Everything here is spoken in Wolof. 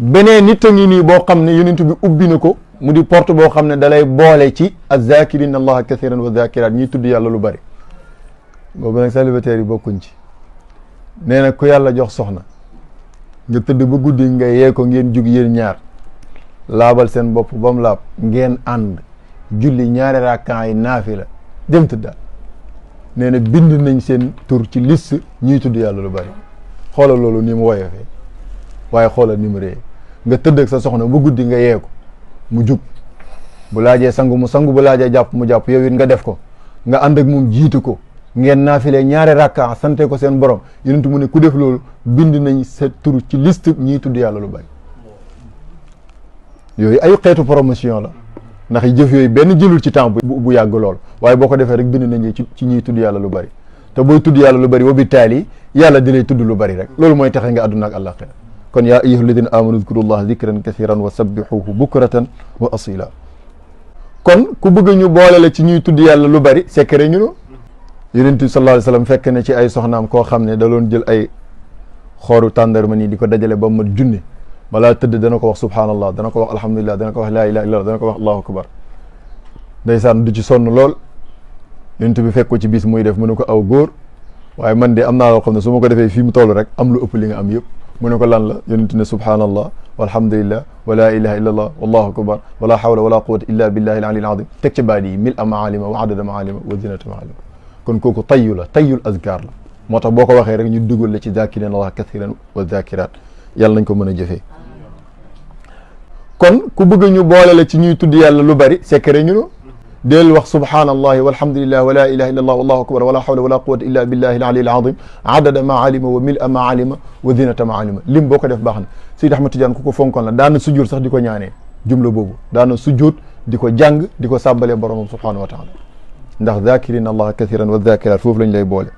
beneen nit a ngi nii boo xam ne yonent bi ubbi na ko mu di porte boo xam ne dalay boole ci az-zakirina allaha kathiran wa zakirat ñiy tudd yàlla lu bari. boobu nag célibataire yi bokkuñ ci. nee na ku yàlla jox soxna nga tëdd ba guddi nga yee ko ngeen jug yéen ñaar laabal seen bopp ba mu laab ngeen ànd julli ñaari rakkaa yi naafi la dem tëddaal. nee na bind nañ seen tur ci liste ñuy tudd yàlla lu bari. xoolal loolu ni mu woyofee waaye xoolal ni mu rëy nga tëdd ak sa soxna ba guddi nga yee ko mu jug bu laajee sangu mu sangu bu laajee jàpp mu jàpp yow it nga def ko nga ànd ak moom jiitu ko ngeen naafile ñaari rakka sante ko seen borom yonent mu ne ku def loolu bind nañ sa tur ci liste ñiy tudd yàlla lu bari. yooyu ay xeetu promotion la ndax jëf yooyu benn jëlul ci temps bu yàgg lool waaye boo ko defee rek bind nañ ci ñiy tudd yàlla lu bari te booy tudd yàlla lu bari wa bi taali yàlla di lay tudd lu bari rek loolu mooy taxe nga àdduna ak àllaaxira kon yaa ayyuha alladina amanu udkurullaha dikran kathiran wa sabbihuhu bukratan wa asila. kon ku bëgg ñu boole la ci ñuy tudd yàlla lu bari secret ñu no yonent bi sallallahu alayhi wasallam fekk na ci ay soxnaam koo xam ne da doon jël ay xooru tàndarma nii di ko dajale ba mat junne balaa tëdd dana ko wax subhanallah dana ko wax alhamdulillah dana ko wax laa ilaha illallah dana ko wax allahu akbar ndeysaan du ci sonn lool. yonent bi fekk ko ci bis muy def mu ne ko aw góor waaye man de am naa loo xam ne su ma ko defee fii mu toll rek am lu ëpp li nga am yëpp mu ne ko lan la yonent ne subhanallah walhamdulillah wa la ilaha illa allah wallahu akbar wala hawla wala quwwata illa billahi al aliyyil azim teg ca baat yi mil a maalima wa adada maalima wa zinata maalima. kon kooku tayyu la tayyul azkar la moo tax boo ko waxee rek ñu dugal la ci zakirina allah kathiran wa zakirat yàlla nañ ko mën a jëfee. kon ku bëgg ñu boole la ci ñuy tudd yàlla lu bari secret ñu no del wax subhanallahi walhamdulillah wa la ilaha illa allah wallahu akbar wala hawla wala quwwata illa billahi al aliyyil azim adada ma alima wa mil a ma alima wa zinata ma alima lim boo ko def baax na. Seydi Ahmad Tidiane ku ko fonkoon la daana sujjóot sax di ko ñaanee jumla boobu daana sujjóot di ko jàng di ko sàbbalee boromam subhanahu wa taala ndax zakirina allah kathiran wa zakirat foofu lañ lay boole.